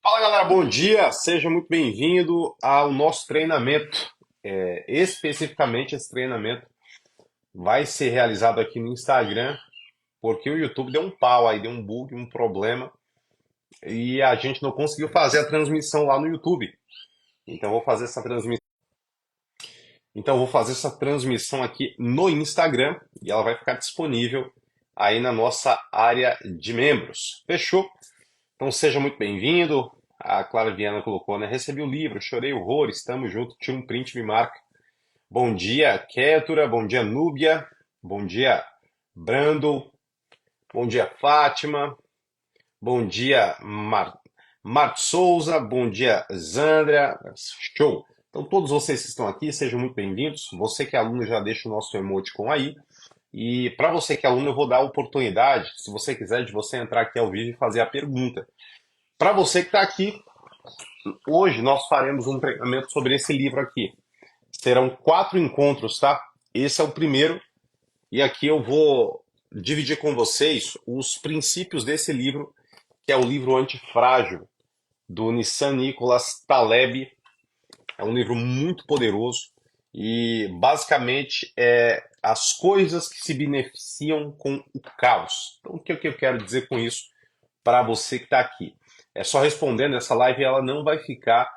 Fala galera, bom dia! Seja muito bem-vindo ao nosso treinamento. Especificamente, esse treinamento vai ser realizado aqui no Instagram, porque o YouTube deu um pau aí, deu um bug, um problema, e a gente não conseguiu fazer a transmissão lá no YouTube. Então, eu vou fazer essa transmissão. Então, eu vou fazer essa transmissão aqui no Instagram e ela vai ficar disponível aí na nossa área de membros. Fechou? Então seja muito bem-vindo. A Clara Viana colocou, né? Recebi o livro, chorei horrores, estamos juntos, tira um print, me marca. Bom dia, Kétura, bom dia, Núbia, bom dia, Brando, bom dia, Fátima, bom dia, Marto Souza, bom dia, Zandra, show! Então todos vocês que estão aqui, sejam muito bem-vindos. Você que é aluno já deixa o nosso emoticon aí. E para você que é aluno, eu vou dar a oportunidade, se você quiser, de você entrar aqui ao vivo e fazer a pergunta. Para você que está aqui, hoje nós faremos um treinamento sobre esse livro aqui. Serão 4 encontros, tá? Esse é o primeiro, e aqui eu vou dividir com vocês os princípios desse livro, que é o livro Antifrágil, do Nissan Nicholas Taleb. É um livro muito poderoso e basicamente é as coisas que se beneficiam com o caos. Então, o que eu quero dizer com isso para você que está aqui? É só respondendo, essa live ela não vai ficar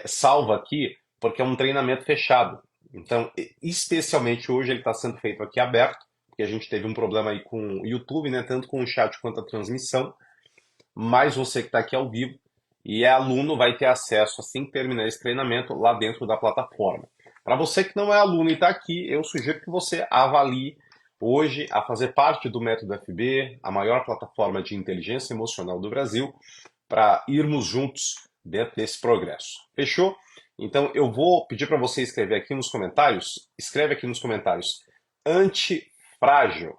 salva aqui, porque é um treinamento fechado. Então, especialmente hoje, ele está sendo feito aqui aberto, porque a gente teve um problema aí com o YouTube, né, tanto com o chat quanto a transmissão, mas você que está aqui ao vivo e é aluno vai ter acesso, assim que terminar esse treinamento, lá dentro da plataforma. Para você que não é aluno e está aqui, eu sugiro que você avalie hoje a fazer parte do Método FB, a maior plataforma de inteligência emocional do Brasil, para irmos juntos dentro desse progresso. Fechou? Então eu vou pedir para você escrever aqui nos comentários, escreve aqui nos comentários, antifrágil,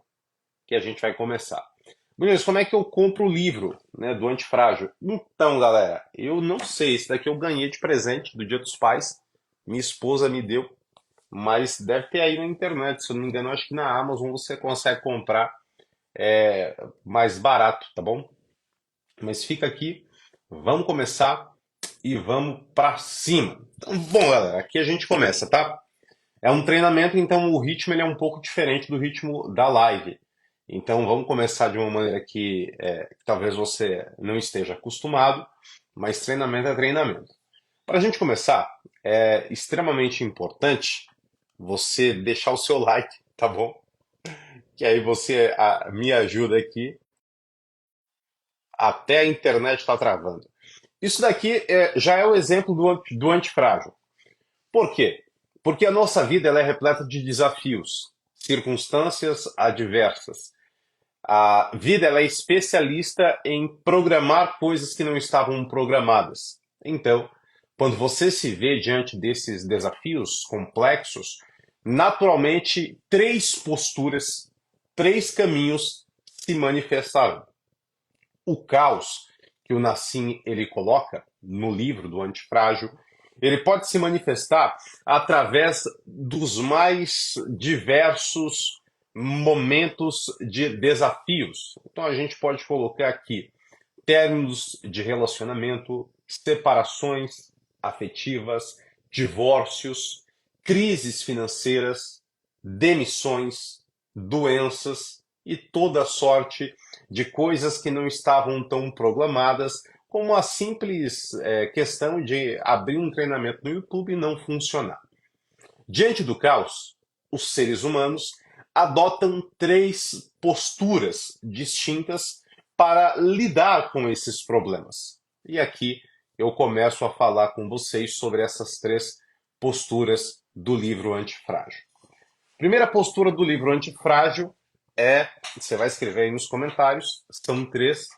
que a gente vai começar. Beleza, como é que eu compro o livro, né, do Antifrágil? Então, galera, eu não sei, esse daqui eu ganhei de presente do Dia dos Pais, minha esposa me deu, mas deve ter aí na internet, se eu não me engano, acho que na Amazon você consegue comprar mais barato, tá bom? Mas fica aqui, vamos começar e vamos para cima. Então, bom, galera, aqui a gente começa, tá? É um treinamento, então o ritmo ele é um pouco diferente do ritmo da live. Então vamos começar de uma maneira que talvez você não esteja acostumado, mas treinamento é treinamento. Para a gente começar, é extremamente importante você deixar o seu like, tá bom? Que aí você me ajuda aqui. Até a internet está travando. Isso daqui já é o exemplo do antifrágil. Por quê? Porque a nossa vida ela é repleta de desafios, circunstâncias adversas. A vida ela é especialista em programar coisas que não estavam programadas. Então, quando você se vê diante desses desafios complexos, naturalmente três posturas, três caminhos se manifestarão. O caos que o Nassim ele coloca no livro do Antifrágil, ele pode se manifestar através dos mais diversos momentos de desafios. Então a gente pode colocar aqui términos de relacionamento, separações afetivas, divórcios, crises financeiras, demissões, doenças e toda sorte de coisas que não estavam tão programadas, como a simples questão de abrir um treinamento no YouTube e não funcionar. Diante do caos, os seres humanos adotam três posturas distintas para lidar com esses problemas. E aqui eu começo a falar com vocês sobre essas três posturas do livro Antifrágil. Primeira postura do livro Antifrágil você vai escrever aí nos comentários, são três.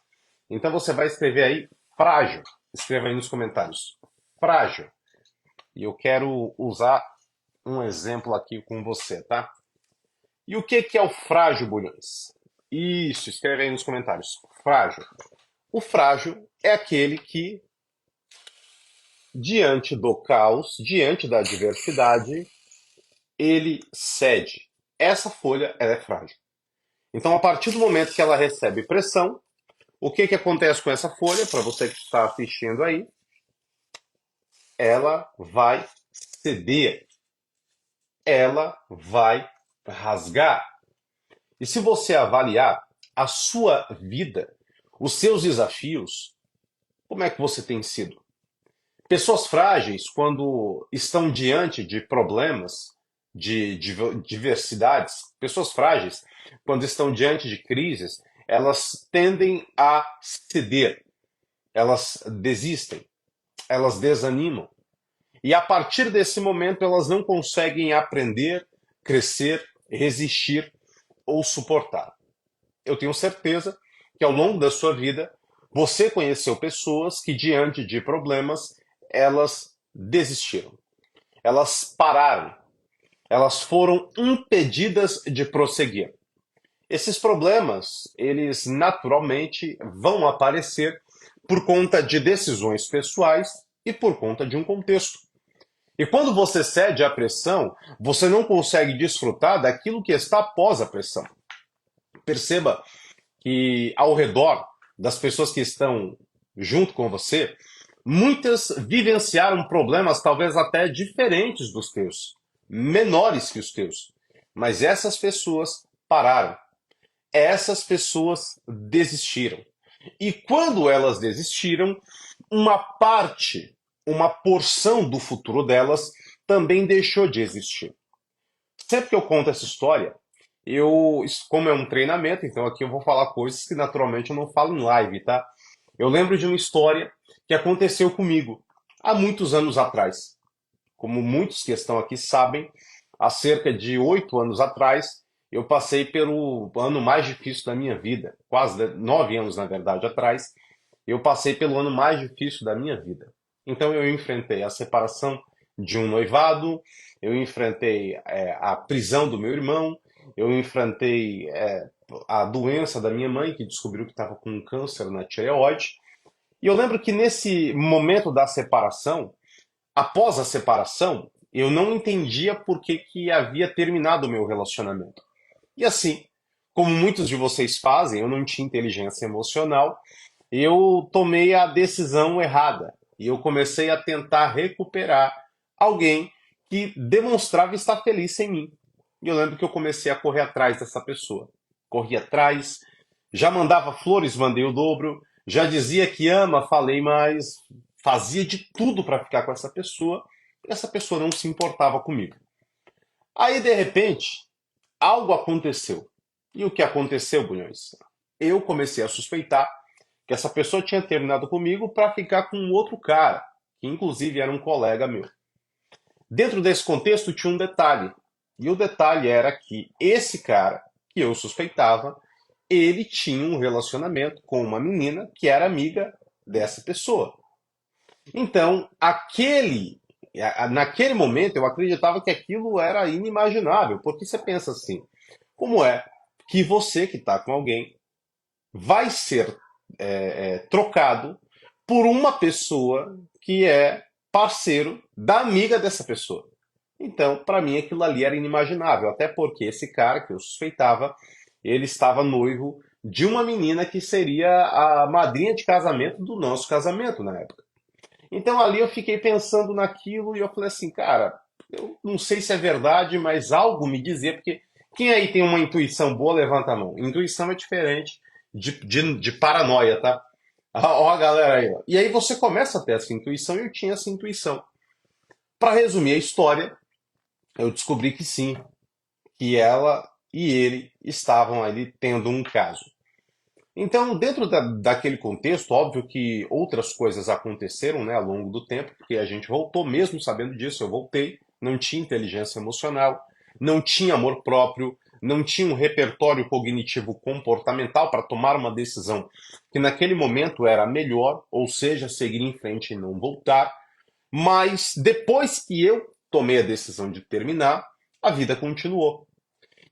Então você vai escrever aí frágil. Escreva aí nos comentários. Frágil. E eu quero usar um exemplo aqui com você, tá? E o que é o frágil, Bulhões? Isso, escreve aí nos comentários. Frágil. O frágil é aquele que, diante do caos, diante da adversidade, ele cede. Essa folha ela é frágil. Então, a partir do momento que ela recebe pressão, O que que acontece com essa folha? Para você que está assistindo aí, ela vai ceder, ela vai rasgar. E se você avaliar a sua vida, os seus desafios, como é que você tem sido? Pessoas frágeis, quando estão diante de problemas, de diversidades, pessoas frágeis, quando estão diante de crises, elas tendem a ceder, elas desistem, elas desanimam. E a partir desse momento, elas não conseguem aprender, crescer, resistir ou suportar. Eu tenho certeza que ao longo da sua vida, você conheceu pessoas que, diante de problemas, elas desistiram, elas pararam, elas foram impedidas de prosseguir. Esses problemas, eles naturalmente vão aparecer por conta de decisões pessoais e por conta de um contexto. E quando você cede à pressão, você não consegue desfrutar daquilo que está após a pressão. Perceba que ao redor das pessoas que estão junto com você, muitas vivenciaram problemas talvez até diferentes dos teus, menores que os teus. Mas essas pessoas pararam, essas pessoas desistiram. E quando elas desistiram, uma parte, uma porção do futuro delas também deixou de existir. Sempre que eu conto essa história, como é um treinamento, então aqui eu vou falar coisas que naturalmente eu não falo em live, tá? Eu lembro de uma história que aconteceu comigo há muitos anos atrás. Como muitos que estão aqui sabem, há cerca de 8 anos atrás, eu passei pelo ano mais difícil da minha vida. Quase 9 anos, na verdade, atrás, eu passei pelo ano mais difícil da minha vida. Então eu enfrentei a separação de um noivado, eu enfrentei a prisão do meu irmão, eu enfrentei a doença da minha mãe, que descobriu que estava com um câncer na tireoide. E eu lembro que nesse momento da separação, após a separação, eu não entendia por que, que havia terminado o meu relacionamento. E assim, como muitos de vocês fazem, eu não tinha inteligência emocional, eu tomei a decisão errada. E eu comecei a tentar recuperar alguém que demonstrava estar feliz sem mim. E eu lembro que eu comecei a correr atrás dessa pessoa. Corri atrás, já mandava flores, mandei o dobro, já dizia que ama, falei mais, fazia de tudo para ficar com essa pessoa, e essa pessoa não se importava comigo. Aí, de repente, algo aconteceu. E o que aconteceu, Bunhões? Eu comecei a suspeitar que essa pessoa tinha terminado comigo para ficar com um outro cara, que inclusive era um colega meu. Dentro desse contexto tinha um detalhe. E o detalhe era que esse cara, que eu suspeitava, ele tinha um relacionamento com uma menina que era amiga dessa pessoa. Então, naquele momento, eu acreditava que aquilo era inimaginável, porque você pensa assim: como é que você que está com alguém vai ser trocado por uma pessoa que é parceiro da amiga dessa pessoa? Então, para mim, aquilo ali era inimaginável, até porque esse cara que eu suspeitava, ele estava noivo de uma menina que seria a madrinha de casamento do nosso casamento na época. Então ali eu fiquei pensando naquilo e eu falei assim, cara, eu não sei se é verdade, mas algo me dizia, porque quem aí tem uma intuição boa, levanta a mão. Intuição é diferente de paranoia, tá? Ó a galera aí, ó. E aí você começa a ter essa intuição e eu tinha essa intuição. Para resumir a história, eu descobri que sim, que ela e ele estavam ali tendo um caso. Então, dentro daquele contexto, óbvio que outras coisas aconteceram, né, ao longo do tempo, porque a gente voltou, mesmo sabendo disso, eu voltei, não tinha inteligência emocional, não tinha amor próprio, não tinha um repertório cognitivo comportamental para tomar uma decisão que naquele momento era melhor, ou seja, seguir em frente e não voltar. Mas depois que eu tomei a decisão de terminar, a vida continuou.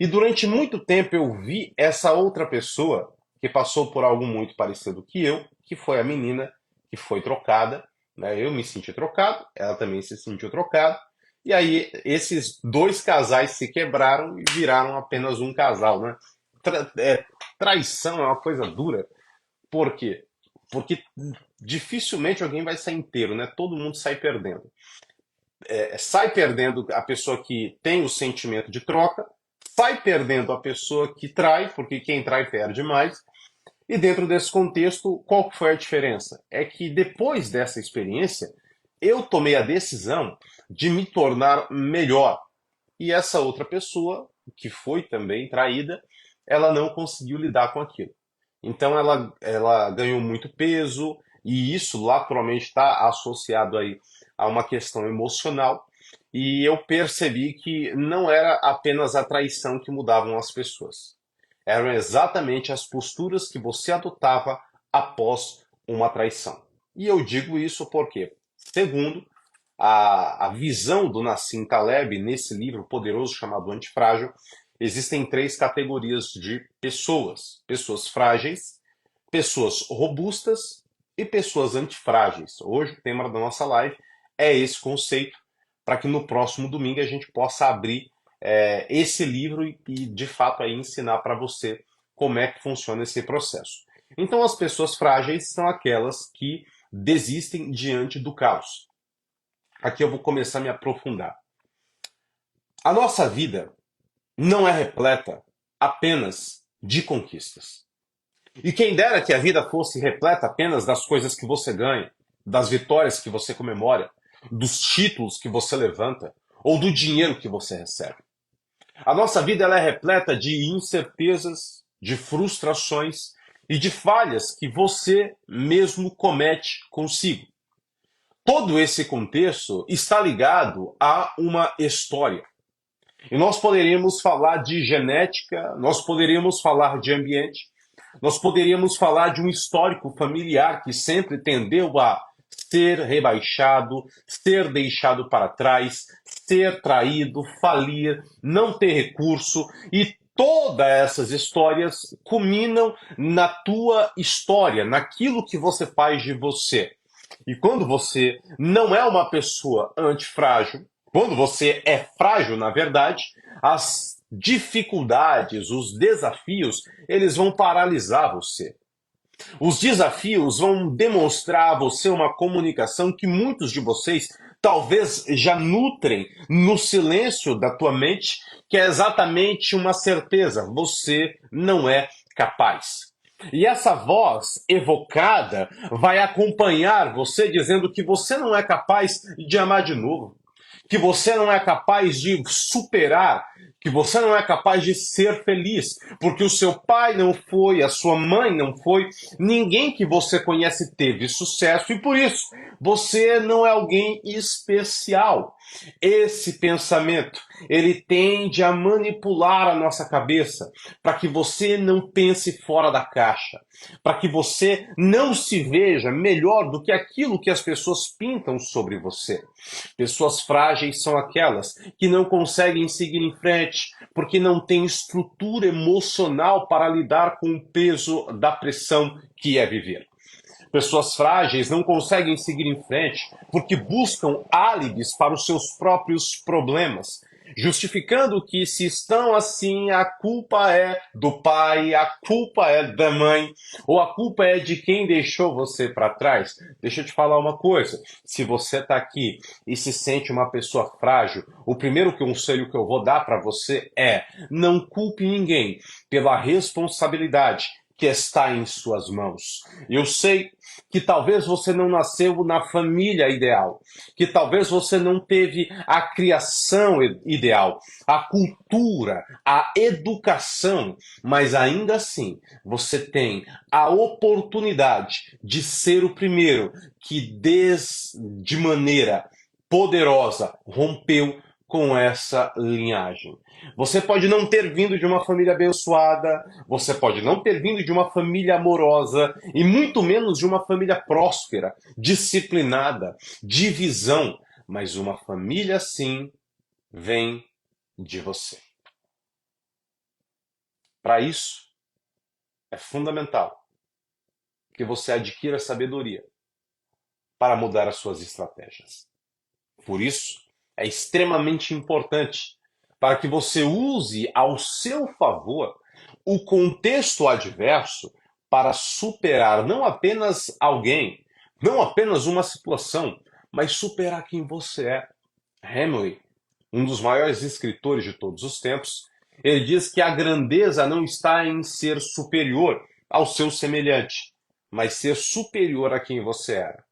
E durante muito tempo eu vi essa outra pessoa que passou por algo muito parecido que eu, que foi a menina que foi trocada, né? Eu me senti trocado, ela também se sentiu trocada. E aí esses dois casais se quebraram e viraram apenas um casal, né? Traição é uma coisa dura, Por quê? Porque dificilmente alguém vai sair inteiro, né? Todo mundo sai perdendo. Sai perdendo a pessoa que tem o sentimento de troca, sai perdendo a pessoa que trai, porque quem trai perde mais. E dentro desse contexto, qual que foi a diferença? É que depois dessa experiência, eu tomei a decisão de me tornar melhor. E essa outra pessoa, que foi também traída, ela não conseguiu lidar com aquilo. Então ela ganhou muito peso, e isso naturalmente está associado aí a uma questão emocional. E eu percebi que não era apenas a traição que mudavam as pessoas. Eram exatamente as posturas que você adotava após uma traição. E eu digo isso porque, segundo a visão do Nassim Taleb nesse livro poderoso chamado Antifrágil, existem três categorias de pessoas: pessoas frágeis, pessoas robustas e pessoas antifrágeis. Hoje o tema da nossa live é esse conceito, para que no próximo domingo a gente possa abrir esse livro e de fato aí ensinar para você como é que funciona esse processo. Então as pessoas frágeis são aquelas que desistem diante do caos. Aqui eu vou começar a me aprofundar. A nossa vida não é repleta apenas de conquistas. E quem dera que a vida fosse repleta apenas das coisas que você ganha, das vitórias que você comemora, dos títulos que você levanta ou do dinheiro que você recebe. A nossa vida ela é repleta de incertezas, de frustrações e de falhas que você mesmo comete consigo. Todo esse contexto está ligado a uma história. E nós poderíamos falar de genética, nós poderíamos falar de ambiente, nós poderíamos falar de um histórico familiar que sempre tendeu a ser rebaixado, ser deixado para trás, ser traído, falir, não ter recurso, e todas essas histórias culminam na tua história, naquilo que você faz de você. E quando você não é uma pessoa antifrágil, quando você é frágil, na verdade, as dificuldades, os desafios, eles vão paralisar você. Os desafios vão demonstrar a você uma comunicação que muitos de vocês talvez já nutrem no silêncio da tua mente, que é exatamente uma certeza: você não é capaz. E essa voz evocada vai acompanhar você dizendo que você não é capaz de amar de novo, que você não é capaz de superar, que você não é capaz de ser feliz, porque o seu pai não foi, a sua mãe não foi, ninguém que você conhece teve sucesso e por isso você não é alguém especial. Esse pensamento, ele tende a manipular a nossa cabeça para que você não pense fora da caixa, para que você não se veja melhor do que aquilo que as pessoas pintam sobre você. Pessoas frágeis são aquelas que não conseguem seguir em frente porque não têm estrutura emocional para lidar com o peso da pressão que é viver. Pessoas frágeis não conseguem seguir em frente porque buscam álibis para os seus próprios problemas, justificando que se estão assim, a culpa é do pai, a culpa é da mãe, ou a culpa é de quem deixou você para trás. Deixa eu te falar uma coisa, se você está aqui e se sente uma pessoa frágil, o primeiro conselho que eu vou dar para você é: não culpe ninguém pela responsabilidade que está em suas mãos. Eu sei que talvez você não nasceu na família ideal, que talvez você não teve a criação ideal, a cultura, a educação, mas ainda assim você tem a oportunidade de ser o primeiro que de maneira poderosa rompeu com essa linhagem. Você pode não ter vindo de uma família abençoada, você pode não ter vindo de uma família amorosa, e muito menos de uma família próspera, disciplinada, de visão, mas uma família assim vem de você. Para isso, é fundamental que você adquira sabedoria para mudar as suas estratégias. Por isso, é extremamente importante para que você use ao seu favor o contexto adverso para superar não apenas alguém, não apenas uma situação, mas superar quem você é. Hemingway, um dos maiores escritores de todos os tempos, ele diz que a grandeza não está em ser superior ao seu semelhante, mas ser superior a quem você era.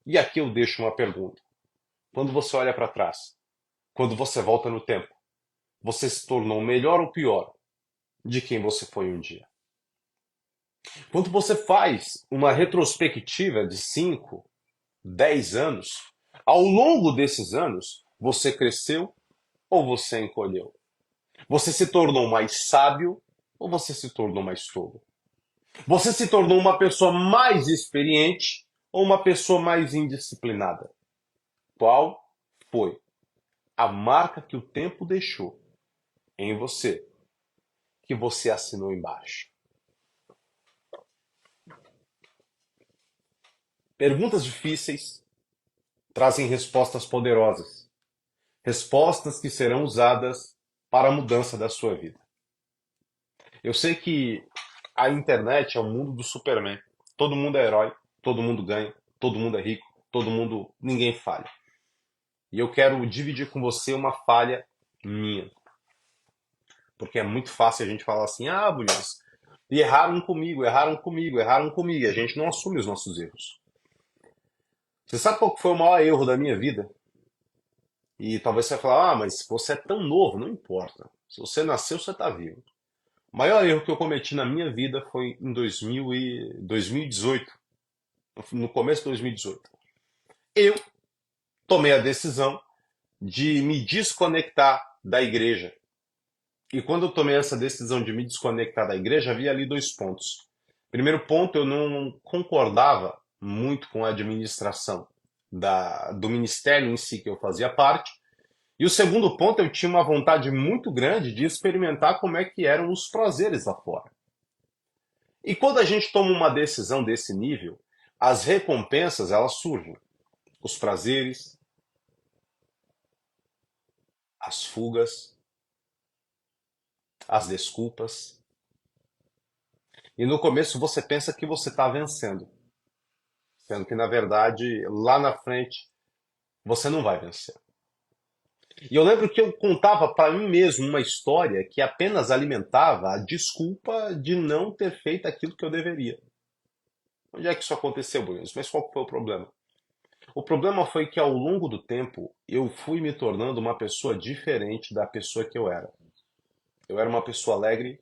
E aqui eu deixo uma pergunta. Quando você olha para trás, quando você volta no tempo, você se tornou melhor ou pior de quem você foi um dia? Quando você faz uma retrospectiva de 5, 10 anos, ao longo desses anos, você cresceu ou você encolheu? Você se tornou mais sábio ou você se tornou mais tolo? Você se tornou uma pessoa mais experiente ou uma pessoa mais indisciplinada? Qual foi a marca que o tempo deixou em você, que você assinou embaixo? Perguntas difíceis trazem respostas poderosas. Respostas que serão usadas para a mudança da sua vida. Eu sei que a internet é o mundo do Superman. Todo mundo é herói, todo mundo ganha, todo mundo é rico, todo mundo, ninguém falha. E eu quero dividir com você uma falha minha. Porque é muito fácil a gente falar assim, ah, Bulhões, e erraram comigo, erraram comigo, erraram comigo. E a gente não assume os nossos erros. Você sabe qual que foi o maior erro da minha vida? E talvez você vai falar, ah, mas você é tão novo, não importa. Se você nasceu, você está vivo. O maior erro que eu cometi na minha vida foi em 2018, no começo de 2018. Eu tomei a decisão de me desconectar da igreja. E quando eu tomei essa decisão de me desconectar da igreja, havia ali dois pontos. Primeiro ponto, eu não concordava muito com a administração do ministério em si que eu fazia parte. E o segundo ponto, eu tinha uma vontade muito grande de experimentar como é que eram os prazeres lá fora. E quando a gente toma uma decisão desse nível, as recompensas elas surgem. Os prazeres, as fugas, as desculpas. E no começo você pensa que você está vencendo, sendo que na verdade lá na frente você não vai vencer. E eu lembro que eu contava para mim mesmo uma história que apenas alimentava a desculpa de não ter feito aquilo que eu deveria. Onde é que isso aconteceu, Bruno? Mas qual foi o problema? O problema foi que ao longo do tempo eu fui me tornando uma pessoa diferente da pessoa que eu era. Eu era uma pessoa alegre,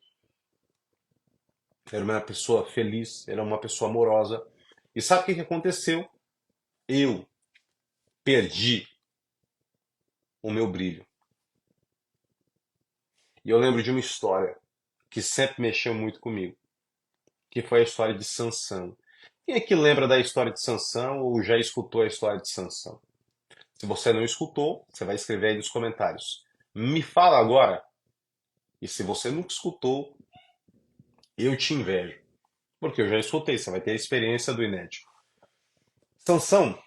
era uma pessoa feliz, era uma pessoa amorosa. E sabe o que aconteceu? Eu perdi o meu brilho. E eu lembro de uma história que sempre mexeu muito comigo, que foi a história de Sansão. Quem é que lembra da história de Sansão ou já escutou a história de Sansão? Se você não escutou, você vai escrever aí nos comentários. Me fala agora. E se você nunca escutou, eu te invejo. Porque eu já escutei, você vai ter a experiência do inédito. Sansão,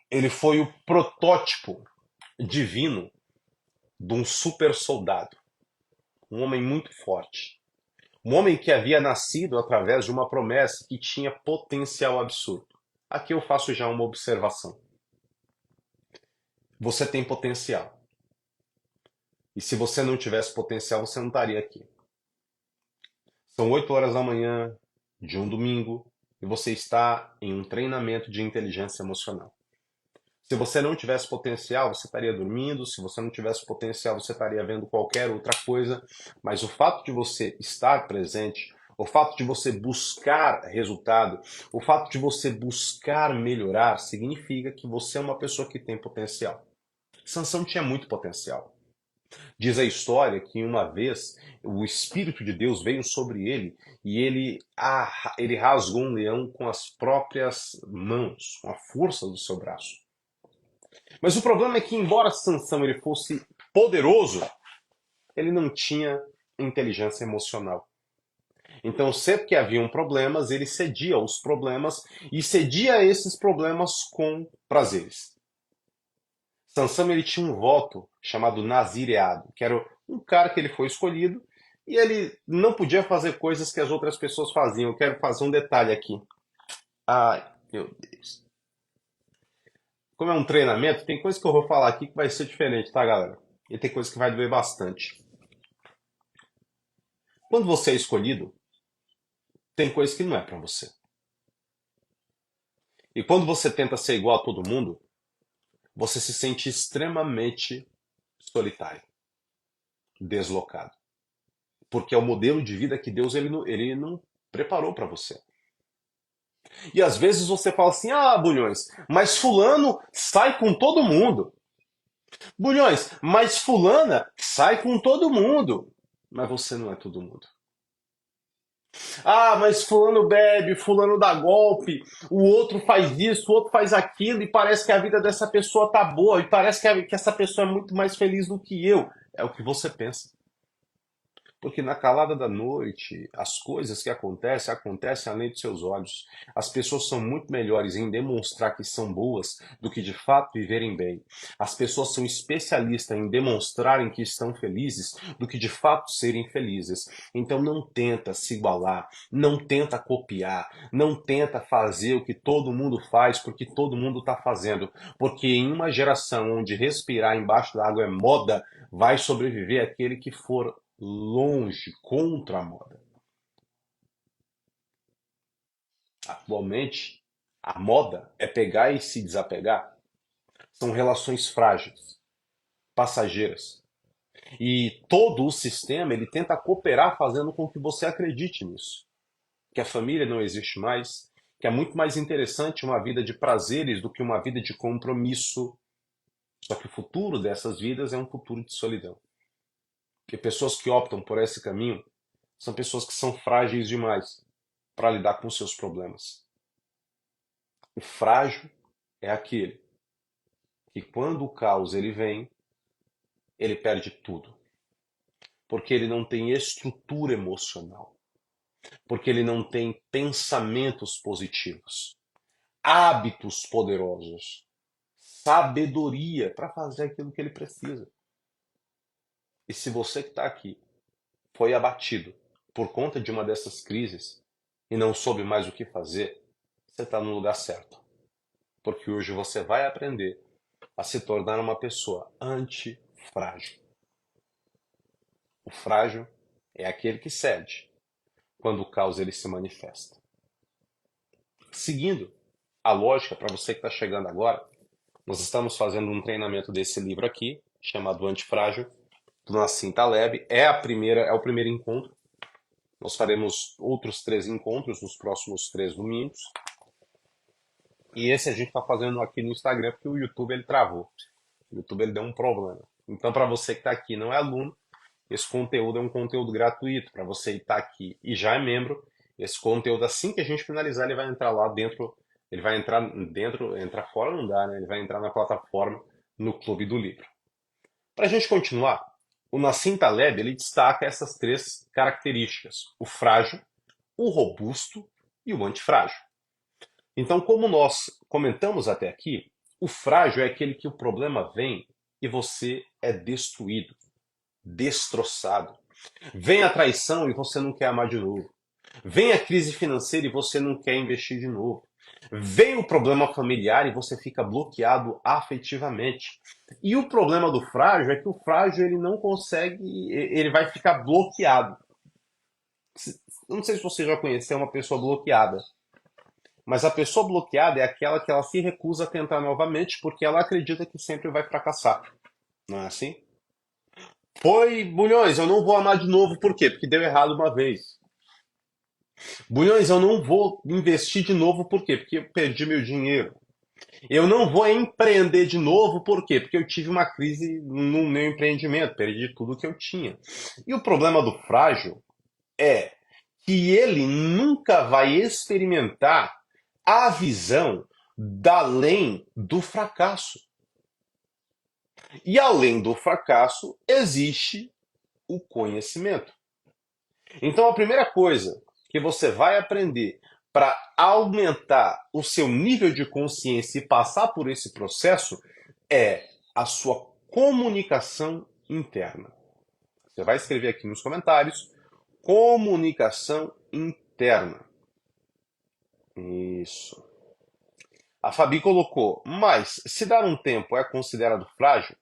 ele foi o protótipo divino de um super soldado. Um homem muito forte. Um homem que havia nascido através de uma promessa que tinha potencial absurdo. Aqui eu faço já uma observação. Você tem potencial. E se você não tivesse potencial, você não estaria aqui. São 8 horas da manhã de um domingo e você está em um treinamento de inteligência emocional. Se você não tivesse potencial, você estaria dormindo. Se você não tivesse potencial, você estaria vendo qualquer outra coisa. Mas o fato de você estar presente, o fato de você buscar resultado, o fato de você buscar melhorar, significa que você é uma pessoa que tem potencial. Sansão tinha muito potencial. Diz a história que uma vez o Espírito de Deus veio sobre ele e ele rasgou um leão com as próprias mãos, com a força do seu braço. Mas o problema é que, embora Sansão ele fosse poderoso, ele não tinha inteligência emocional. Então, sempre que haviam problemas, ele cedia aos problemas e cedia a esses problemas com prazeres. Sansão ele tinha um voto chamado nazireado, que era um cara que ele foi escolhido E ele não podia fazer coisas que as outras pessoas faziam. Eu quero fazer um detalhe aqui. Ai, meu Deus. Como é um treinamento, tem coisa que eu vou falar aqui que vai ser diferente, tá, galera? E tem coisa que vai doer bastante. Quando você é escolhido, tem coisa que não é pra você. E quando você tenta ser igual a todo mundo, você se sente extremamente solitário, deslocado. Porque é o modelo de vida que Deus ele não preparou para você. E às vezes você fala assim: ah, Bulhões, mas Fulano sai com todo mundo. Bulhões, mas Fulana sai com todo mundo. Mas você não é todo mundo. Ah, mas Fulano bebe, Fulano dá golpe, o outro faz isso, o outro faz aquilo, e parece que a vida dessa pessoa tá boa, e parece que essa pessoa é muito mais feliz do que eu. É o que você pensa. Porque na calada da noite, as coisas que acontecem, acontecem além dos seus olhos. As pessoas são muito melhores em demonstrar que são boas do que de fato viverem bem. As pessoas são especialistas em demonstrarem que estão felizes do que de fato serem felizes. Então não tenta se igualar, não tenta copiar, não tenta fazer o que todo mundo faz porque todo mundo está fazendo. Porque em uma geração onde respirar embaixo da água é moda, vai sobreviver aquele que for longe, contra a moda. Atualmente, a moda é pegar e se desapegar. São relações frágeis, passageiras. E todo o sistema ele tenta cooperar fazendo com que você acredite nisso. Que a família não existe mais, que é muito mais interessante uma vida de prazeres do que uma vida de compromisso. Só que o futuro dessas vidas é um futuro de solidão. Porque pessoas que optam por esse caminho são pessoas que são frágeis demais para lidar com seus problemas. O frágil é aquele que quando o caos ele vem, ele perde tudo, porque ele não tem estrutura emocional, porque ele não tem pensamentos positivos, hábitos poderosos, sabedoria para fazer aquilo que ele precisa. E se você que está aqui foi abatido por conta de uma dessas crises e não soube mais o que fazer, você está no lugar certo. Porque hoje você vai aprender a se tornar uma pessoa antifrágil. O frágil é aquele que cede quando o caos ele se manifesta. Seguindo a lógica, para você que está chegando agora, nós estamos fazendo um treinamento desse livro aqui, chamado Antifrágil, do Nassim Taleb. É o primeiro encontro. Nós faremos outros 3 encontros nos próximos 3 domingos. E esse a gente está fazendo aqui no Instagram porque o YouTube ele travou. O YouTube ele deu um problema. Então, para você que está aqui e não é aluno, esse conteúdo é um conteúdo gratuito. Para você estar aqui e já é membro, esse conteúdo, assim que a gente finalizar, ele vai entrar lá dentro. Ele vai entrar dentro, entrar fora não dá, né? Ele vai entrar na plataforma no Clube do Livro. Para a gente continuar, o Nassim Taleb ele destaca essas 3 características: o frágil, o robusto e o antifrágil. Então, como nós comentamos até aqui, o frágil é aquele que o problema vem e você é destruído, destroçado. Vem a traição e você não quer amar de novo. Vem a crise financeira e você não quer investir de novo. Vem o problema familiar e você fica bloqueado afetivamente. E o problema do frágil é que o frágil ele não consegue, ele vai ficar bloqueado. Não sei se você já conheceu uma pessoa bloqueada. Mas a pessoa bloqueada é aquela que ela se recusa a tentar novamente porque ela acredita que sempre vai fracassar. Não é assim? Foi, Bulhões, eu não vou amar de novo, por quê? Porque deu errado uma vez. Bulhões, eu não vou investir de novo, por quê? Porque eu perdi meu dinheiro. Eu não vou empreender de novo, por quê? Porque eu tive uma crise no meu empreendimento, perdi tudo que eu tinha. E o problema do frágil é que ele nunca vai experimentar a visão da além do fracasso. E além do fracasso, existe o conhecimento. Então, a primeira coisa que você vai aprender para aumentar o seu nível de consciência e passar por esse processo é a sua comunicação interna. Você vai escrever aqui nos comentários Comunicação interna. Isso. A Fabi colocou, mas se dar um tempo é considerado frágil?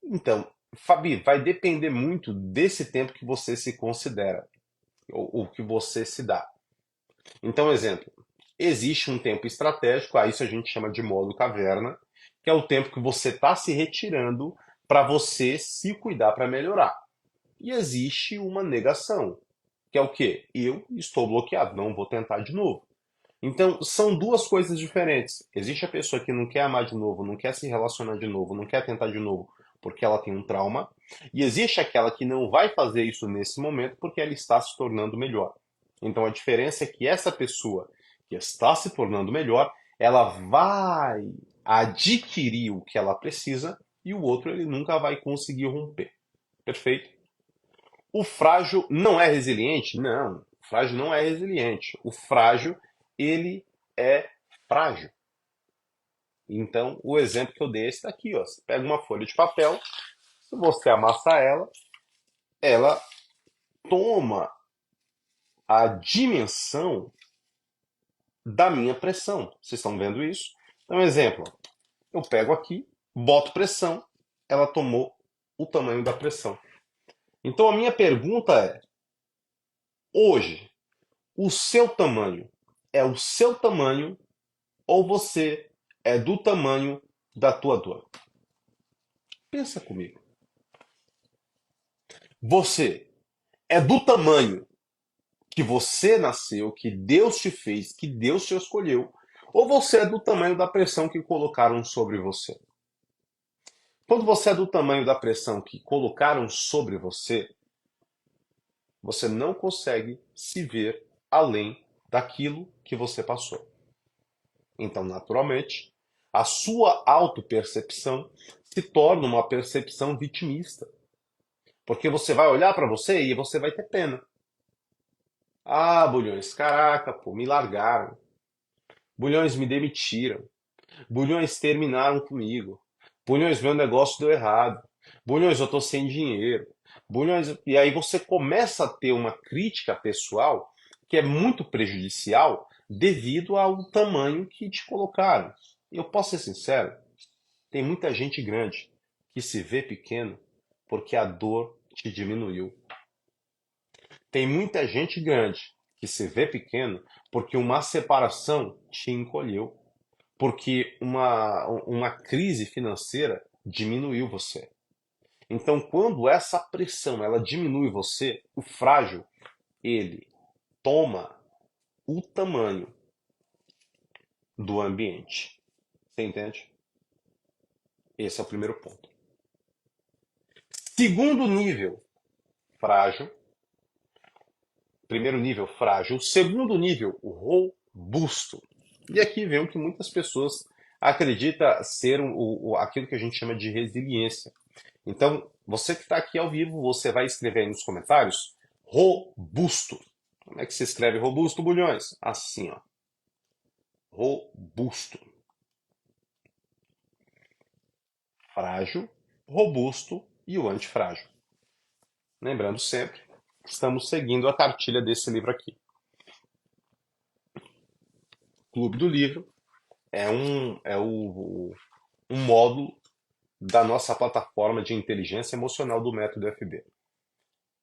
Então, Fabi, vai depender muito desse tempo que você se considera, ou que você se dá. Então, exemplo, existe um tempo estratégico, a isso a gente chama de modo caverna, que é o tempo que você está se retirando para você se cuidar para melhorar. E existe uma negação, que é o quê? Eu estou bloqueado, não vou tentar de novo. Então, são duas coisas diferentes. Existe a pessoa que não quer amar de novo, não quer se relacionar de novo, não quer tentar de novo porque ela tem um trauma. E existe aquela que não vai fazer isso nesse momento porque ela está se tornando melhor. Então, a diferença é que essa pessoa que está se tornando melhor, ela vai adquirir o que ela precisa e o outro ele nunca vai conseguir romper. Perfeito? O frágil não é resiliente? Não, o frágil não é resiliente. O frágil, ele é frágil. Então, o exemplo que eu dei é esse daqui, ó. Você pega uma folha de papel, se você amassar ela, ela toma a dimensão da minha pressão. Vocês estão vendo isso? Então, exemplo, eu pego aqui, boto pressão, ela tomou o tamanho da pressão. Então, a minha pergunta é, hoje, o seu tamanho é o seu tamanho ou você é do tamanho da tua dor? Pensa comigo. Você é do tamanho que você nasceu, que Deus te fez, que Deus te escolheu, ou você é do tamanho da pressão que colocaram sobre você? Quando você é do tamanho da pressão que colocaram sobre você, você não consegue se ver além daquilo que você passou. Então, naturalmente, a sua autopercepção se torna uma percepção vitimista. Porque você vai olhar para você e você vai ter pena. Ah, Bulhões, caraca, pô, me largaram. Bulhões, me demitiram. Bulhões, terminaram comigo. Bulhões, meu negócio deu errado. Bulhões, eu tô sem dinheiro. Bulhões, e aí você começa a ter uma crítica pessoal que é muito prejudicial devido ao tamanho que te colocaram. E eu posso ser sincero, tem muita gente grande que se vê pequeno porque a dor te diminuiu. Tem muita gente grande que se vê pequeno porque uma separação te encolheu, porque uma crise financeira diminuiu você. Então, quando essa pressão ela diminui você, o frágil, ele toma o tamanho do ambiente. Você entende? Esse é o primeiro ponto. Segundo nível, frágil. Primeiro nível, frágil. Segundo nível, robusto. E aqui vem o que muitas pessoas acreditam ser aquilo que a gente chama de resiliência. Então, você que está aqui ao vivo, você vai escrever aí nos comentários robusto. Como é que se escreve robusto, Bulhões? Assim, ó. Robusto. Frágil, robusto e o antifrágil. Lembrando sempre, estamos seguindo a cartilha desse livro aqui. Clube do Livro é um módulo da nossa plataforma de inteligência emocional do Método FB.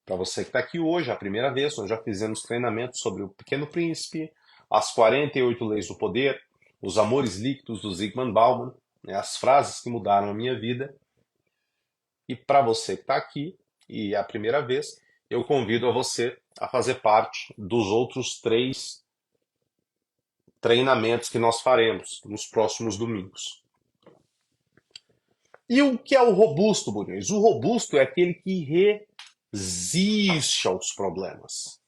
Para você que está aqui hoje, a primeira vez, nós já fizemos treinamento sobre o Pequeno Príncipe, as 48 Leis do Poder, os Amores Líquidos do Zygmunt Bauman, né, as frases que mudaram a minha vida. E para você que está aqui, e é a primeira vez, eu convido a você a fazer parte dos outros 3 treinamentos que nós faremos nos próximos domingos. E o que é o robusto, Bulhões? O robusto é aquele que resiste aos problemas.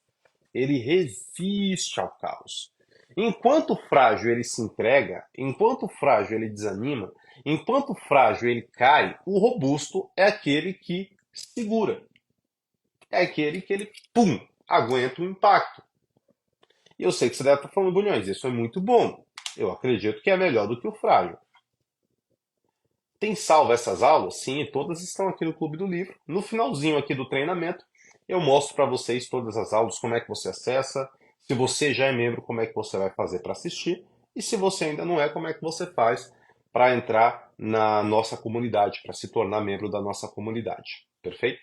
Ele resiste ao caos. Enquanto frágil ele se entrega, enquanto frágil ele desanima, enquanto frágil ele cai, o robusto é aquele que segura. É aquele que ele, pum, aguenta o impacto. E eu sei que você deve estar falando, Bulhões, isso é muito bom. Eu acredito que é melhor do que o frágil. Tem salvo essas aulas? Sim, todas estão aqui no Clube do Livro. No finalzinho aqui do treinamento, Eu mostro para vocês todas as aulas, como é que você acessa. Se você já é membro, como é que você vai fazer para assistir. E se você ainda não é, como é que você faz para entrar na nossa comunidade, para se tornar membro da nossa comunidade. Perfeito?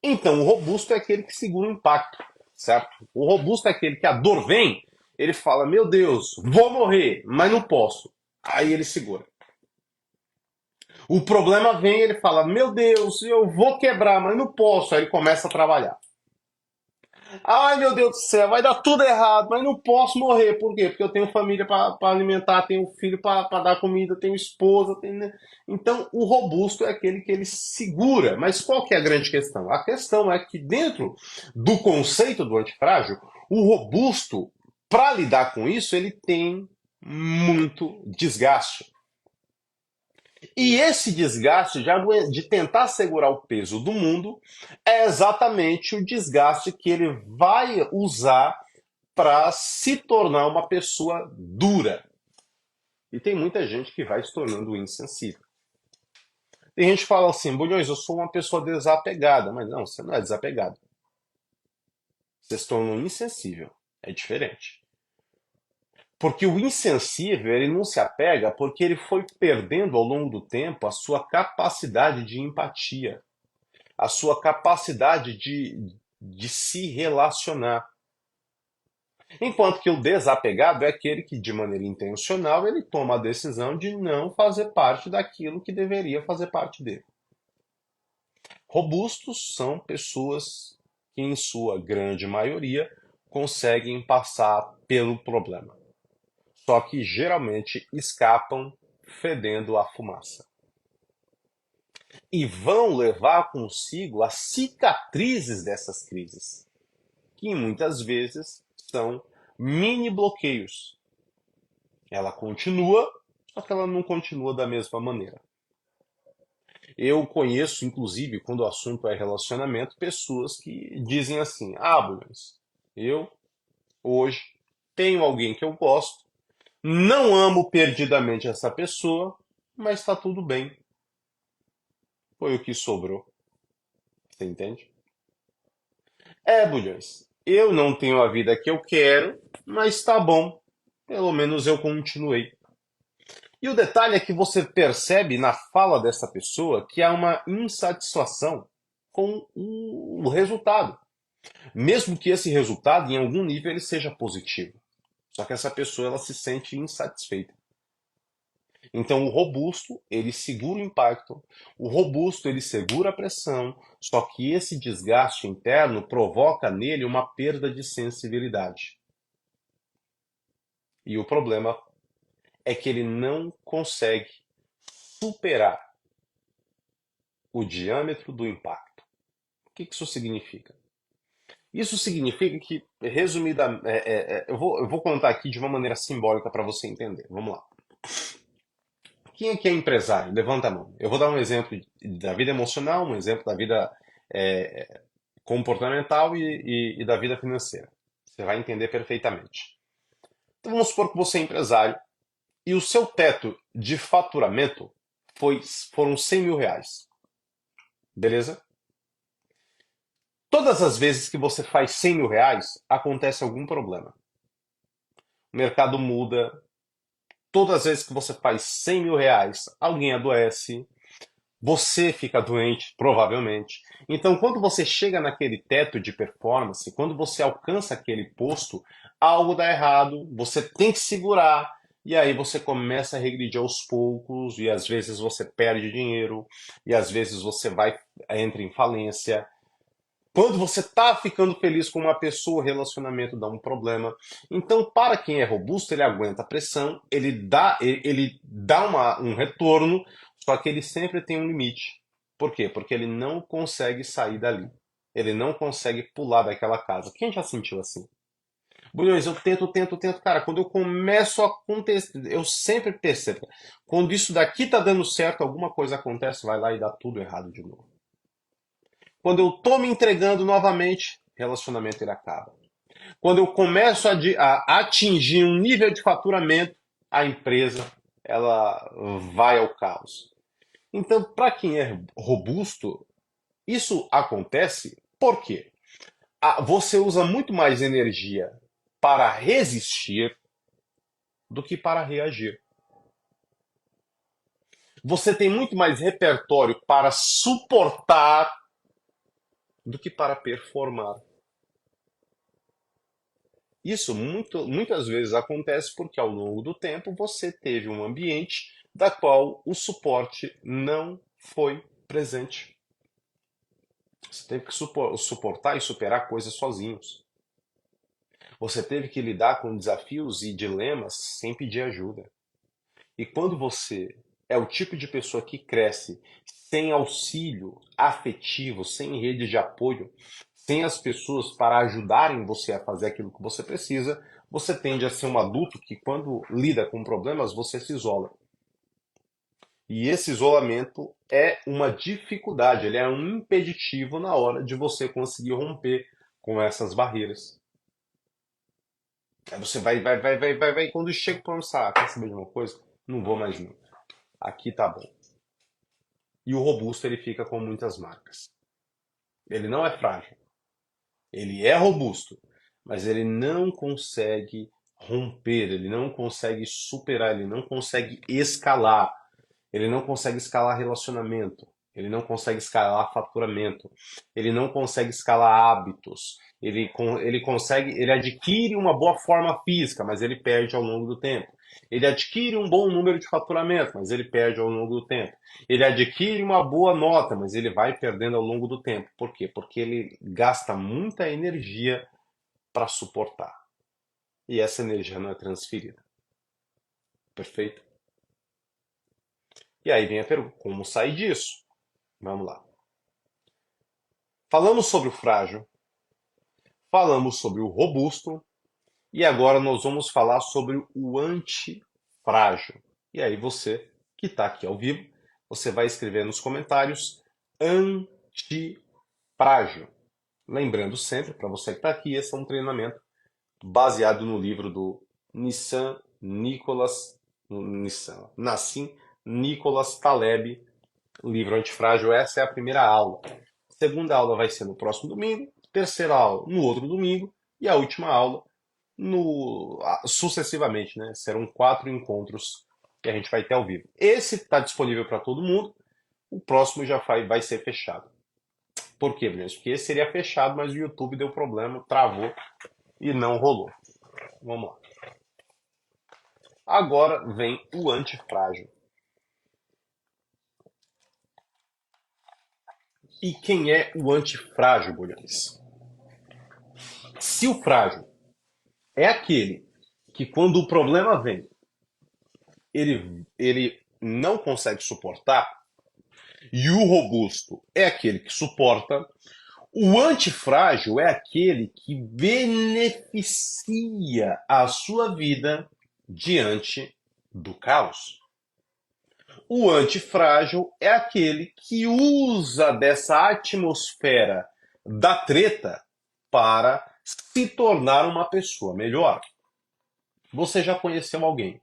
Então, o robusto é aquele que segura o impacto, certo? O robusto é aquele que a dor vem, ele fala: Meu Deus, vou morrer, mas não posso. Aí ele segura. O problema vem, ele fala: Meu Deus, eu vou quebrar, mas não posso. Aí ele começa a trabalhar. Ai, meu Deus do céu, vai dar tudo errado, mas não posso morrer. Por quê? Porque eu tenho família para alimentar, tenho filho para dar comida, tenho esposa. Tenho... Então, o robusto é aquele que ele segura. Mas qual que é a grande questão? A questão é que dentro do conceito do antifrágil, o robusto, para lidar com isso, ele tem muito desgaste. E esse desgaste de tentar segurar o peso do mundo é exatamente o desgaste que ele vai usar para se tornar uma pessoa dura. E tem muita gente que vai se tornando insensível. Tem gente que fala assim: Bulhões, eu sou uma pessoa desapegada. Mas não, você não é desapegado. Você se tornou insensível. É diferente. Porque o insensível, ele não se apega porque ele foi perdendo ao longo do tempo a sua capacidade de empatia, a sua capacidade de se relacionar. Enquanto que o desapegado é aquele que, de maneira intencional, ele toma a decisão de não fazer parte daquilo que deveria fazer parte dele. Robustos são pessoas que, em sua grande maioria, conseguem passar pelo problema. Só que geralmente escapam fedendo a fumaça. E vão levar consigo as cicatrizes dessas crises, que muitas vezes são mini bloqueios. Ela continua, só que ela não continua da mesma maneira. Eu conheço, inclusive, quando o assunto é relacionamento, pessoas que dizem assim: Bulhões, eu hoje tenho alguém que eu gosto, não amo perdidamente essa pessoa, mas está tudo bem. Foi o que sobrou. Você entende? Bulhões, eu não tenho a vida que eu quero, mas tá bom. Pelo menos eu continuei. E o detalhe é que você percebe na fala dessa pessoa que há uma insatisfação com o resultado. Mesmo que esse resultado, em algum nível, ele seja positivo. Só que essa pessoa ela se sente insatisfeita. Então o robusto, ele segura o impacto, o robusto, ele segura a pressão, só que esse desgaste interno provoca nele uma perda de sensibilidade. E o problema é que ele não consegue superar o diâmetro do impacto. O que isso significa? Isso significa que, resumida, eu vou contar aqui de uma maneira simbólica para você entender. Vamos lá. Quem aqui é empresário? Levanta a mão. Eu vou dar um exemplo da vida emocional, um exemplo da vida comportamental e da vida financeira. Você vai entender perfeitamente. Então vamos supor que você é empresário e o seu teto de faturamento foram 100 mil reais. Beleza? Todas as vezes que você faz 100 mil reais, acontece algum problema. O mercado muda. Todas as vezes que você faz 100 mil reais, alguém adoece. Você fica doente, provavelmente. Então, quando você chega naquele teto de performance, quando você alcança aquele posto, algo dá errado, você tem que segurar, e aí você começa a regredir aos poucos, e às vezes você perde dinheiro, e às vezes você entra em falência. Quando você está ficando feliz com uma pessoa, o relacionamento dá um problema. Então, para quem é robusto, ele aguenta a pressão, ele dá um retorno, só que ele sempre tem um limite. Por quê? Porque ele não consegue sair dali. Ele não consegue pular daquela casa. Quem já sentiu assim? Bulhões, eu tento. Cara, quando eu começo a acontecer, eu sempre percebo. Quando isso daqui tá dando certo, alguma coisa acontece, vai lá e dá tudo errado de novo. Quando eu estou me entregando novamente, relacionamento ele acaba. Quando eu começo a atingir um nível de faturamento, a empresa ela vai ao caos. Então, para quem é robusto, isso acontece Por quê? Você usa muito mais energia para resistir do que para reagir. Você tem muito mais repertório para suportar do que para performar. Isso muitas vezes acontece porque ao longo do tempo você teve um ambiente da qual o suporte não foi presente. Você teve que suportar e superar coisas sozinhos. Você teve que lidar com desafios e dilemas sem pedir ajuda. E quando você é o tipo de pessoa que cresce sem auxílio afetivo, sem rede de apoio, sem as pessoas para ajudarem você a fazer aquilo que você precisa, você tende a ser um adulto que, quando lida com problemas, você se isola. E esse isolamento é uma dificuldade, ele é um impeditivo na hora de você conseguir romper com essas barreiras. Aí você vai, quando chega para pensar, quer saber de uma coisa? Não vou mais não. Aqui tá bom. E o robusto ele fica com muitas marcas. Ele não é frágil, ele é robusto, mas ele não consegue romper, ele não consegue superar, ele não consegue escalar. Ele não consegue escalar relacionamento, ele não consegue escalar faturamento, ele não consegue escalar hábitos, ele adquire uma boa forma física, mas ele perde ao longo do tempo. Ele adquire um bom número de faturamento, mas ele perde ao longo do tempo. Ele adquire uma boa nota, mas ele vai perdendo ao longo do tempo. Por quê? Porque ele gasta muita energia para suportar. E essa energia não é transferida. Perfeito? E aí vem a pergunta: como sair disso? Vamos lá. Falamos sobre o frágil, falamos sobre o robusto e agora nós vamos falar sobre o antifrágil. E aí você que está aqui ao vivo, você vai escrever nos comentários antifrágil. Lembrando sempre, para você que está aqui, esse é um treinamento baseado no livro do Nassim Nicholas Taleb, livro Antifrágil. Essa é a primeira aula. Segunda aula vai ser no próximo domingo, terceira aula no outro domingo e a última aula sucessivamente, né? Serão 4 encontros que a gente vai ter ao vivo. Esse está disponível para todo mundo, o próximo já vai ser fechado. Por quê, Bruno? Porque esse seria fechado, mas o YouTube deu problema, travou e não rolou. Vamos lá. Agora vem o antifrágil. E quem é o antifrágil, Bulhões? Se o frágil é aquele que, quando o problema vem, ele não consegue suportar, e o robusto é aquele que suporta, o antifrágil é aquele que beneficia a sua vida diante do caos. O antifrágil é aquele que usa dessa atmosfera da treta para se tornar uma pessoa melhor. Você já conheceu alguém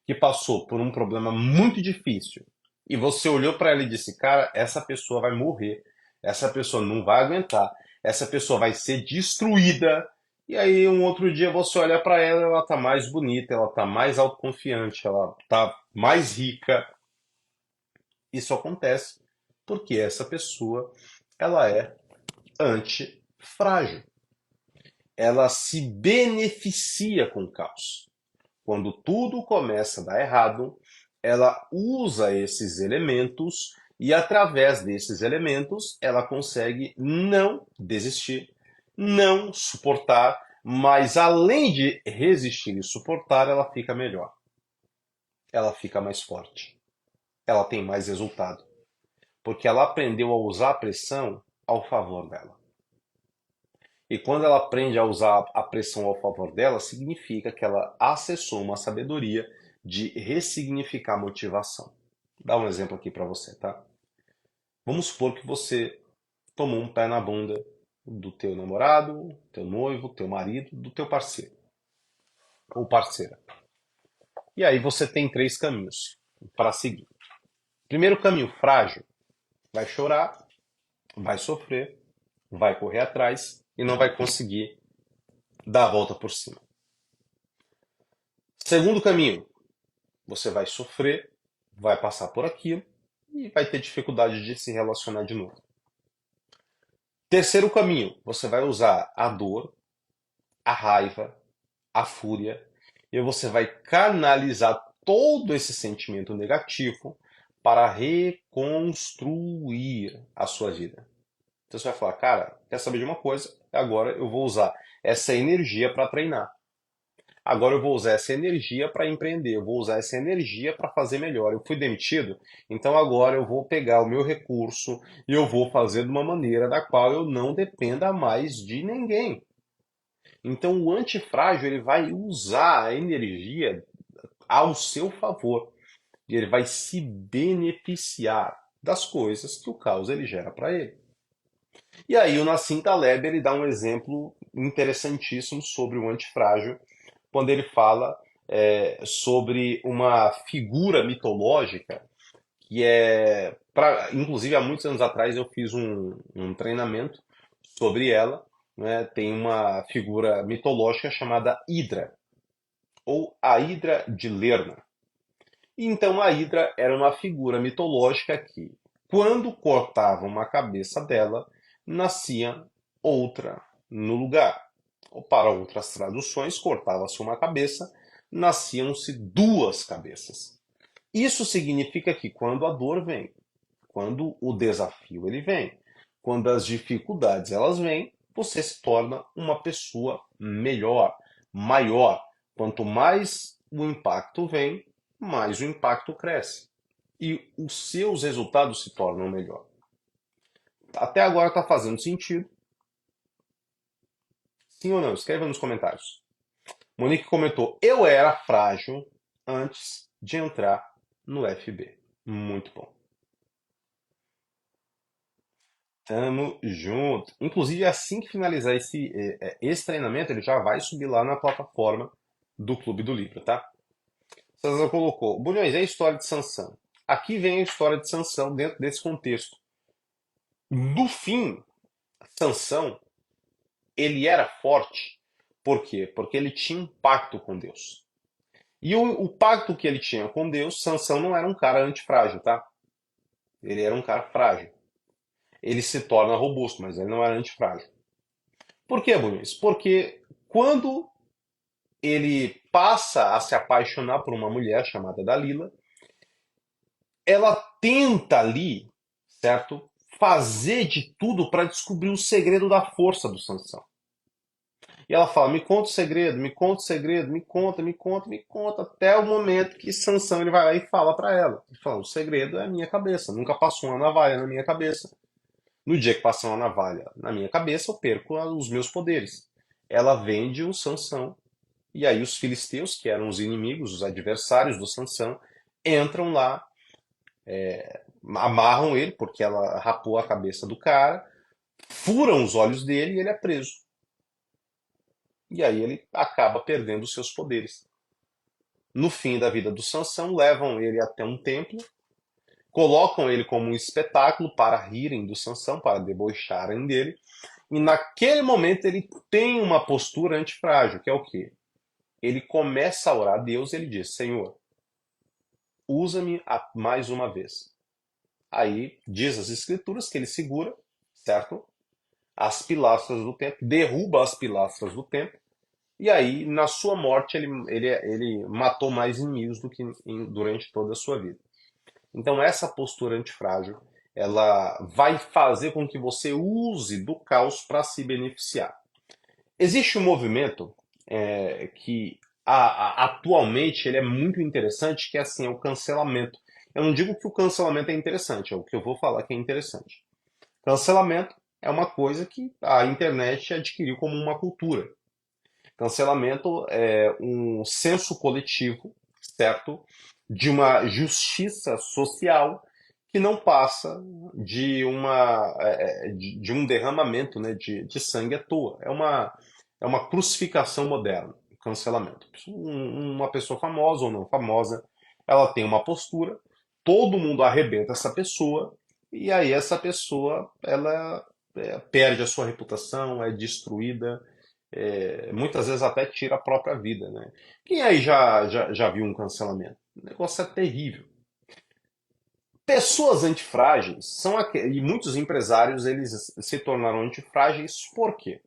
que passou por um problema muito difícil e você olhou para ela e disse: cara, essa pessoa vai morrer, essa pessoa não vai aguentar, essa pessoa vai ser destruída. E aí um outro dia você olha para ela, ela tá mais bonita, ela tá mais autoconfiante, ela tá mais rica. Isso acontece porque essa pessoa ela é antifrágil. Ela se beneficia com o caos. Quando tudo começa a dar errado, ela usa esses elementos e, através desses elementos, ela consegue não desistir, não suportar, mas além de resistir e suportar, ela fica melhor. Ela fica mais forte. Ela tem mais resultado. Porque ela aprendeu a usar a pressão ao favor dela. E quando ela aprende a usar a pressão ao favor dela, significa que ela acessou uma sabedoria de ressignificar a motivação. Dá um exemplo aqui para você, tá? Vamos supor que você tomou um pé na bunda do teu namorado, teu noivo, teu marido, do teu parceiro ou parceira. E aí você tem 3 caminhos para seguir. Primeiro caminho, frágil. Vai chorar, vai sofrer vai correr atrás e não vai conseguir dar a volta por cima. Segundo caminho, você vai sofrer, vai passar por aquilo e vai ter dificuldade de se relacionar de novo. Terceiro caminho, você vai usar a dor, a raiva, a fúria, e você vai canalizar todo esse sentimento negativo para reconstruir a sua vida. Então você vai falar, cara, quer saber de uma coisa? Agora eu vou usar essa energia para treinar. Agora eu vou usar essa energia para empreender, eu vou usar essa energia para fazer melhor. Eu fui demitido, então agora eu vou pegar o meu recurso e eu vou fazer de uma maneira da qual eu não dependa mais de ninguém. Então o antifrágil ele vai usar a energia ao seu favor e ele vai se beneficiar das coisas que o caos ele gera para ele. E aí o Nassim Taleb ele dá um exemplo interessantíssimo sobre o antifrágil quando ele fala sobre uma figura mitológica que inclusive há muitos anos atrás eu fiz um treinamento sobre ela, né? Tem uma figura mitológica chamada Hidra, ou a Hidra de Lerna. Então a Hidra era uma figura mitológica que, quando cortavam uma cabeça dela, nascia outra no lugar. Ou para outras traduções, cortava-se uma cabeça, nasciam-se duas cabeças. Isso significa que quando a dor vem, quando o desafio ele vem, quando as dificuldades elas vêm, você se torna uma pessoa melhor, maior. Quanto mais o impacto vem, mais o impacto cresce. E os seus resultados se tornam melhor. Até agora está fazendo sentido? Sim ou não? Escreva nos comentários. Monique comentou: eu era frágil antes de entrar no FB. Muito bom. Tamo junto. Inclusive, assim que finalizar esse treinamento, ele já vai subir lá na plataforma do Clube do Livro, tá? César colocou: Bulhões, é a história de Sansão. Aqui vem a história de Sansão dentro desse contexto. No fim, Sansão, ele era forte. Por quê? Porque ele tinha um pacto com Deus. E o pacto que ele tinha com Deus, Sansão não era um cara antifrágil, tá? Ele era um cara frágil. Ele se torna robusto, mas ele não era antifrágil. Por que, Muniz? Porque quando ele passa a se apaixonar por uma mulher chamada Dalila, ela tenta ali, certo? Fazer de tudo para descobrir o segredo da força do Sansão. E ela fala: me conta o segredo, me conta o segredo, me conta, me conta, me conta, até o momento que Sansão ele vai lá e fala para ela. Ele fala: o segredo é a minha cabeça, nunca passou uma navalha na minha cabeça. No dia que passar uma navalha na minha cabeça, eu perco os meus poderes. Ela vende o Sansão, e aí os filisteus, que eram os inimigos, os adversários do Sansão, entram lá, amarram ele, porque ela rapou a cabeça do cara, furam os olhos dele e ele é preso. E aí ele acaba perdendo os seus poderes. No fim da vida do Sansão, levam ele até um templo, colocam ele como um espetáculo para rirem do Sansão, para debocharem dele, e naquele momento ele tem uma postura antifrágil, que é o quê? Ele começa a orar a Deus e ele diz: Senhor, usa-me mais uma vez. Aí diz as escrituras que ele segura, certo? As pilastras do templo, derruba as pilastras do templo, e aí na sua morte ele matou mais inimigos do que durante toda a sua vida. Então essa postura antifrágil, ela vai fazer com que você use do caos para se beneficiar. Existe um movimento que atualmente ele é muito interessante, que é assim, é o cancelamento. Eu não digo que o cancelamento é interessante, é o que eu vou falar que é interessante. Cancelamento é uma coisa que a internet adquiriu como uma cultura. Cancelamento é um senso coletivo, certo? De uma justiça social que não passa de um derramamento, né, de sangue à toa. É uma crucificação moderna, cancelamento. Uma pessoa famosa ou não famosa, ela tem uma postura, todo mundo arrebenta essa pessoa, e aí essa pessoa, ela perde a sua reputação, é destruída, muitas vezes até tira a própria vida, né? Quem aí já viu um cancelamento? O negócio é terrível. Pessoas antifrágeis e muitos empresários eles se tornaram antifrágeis por quê?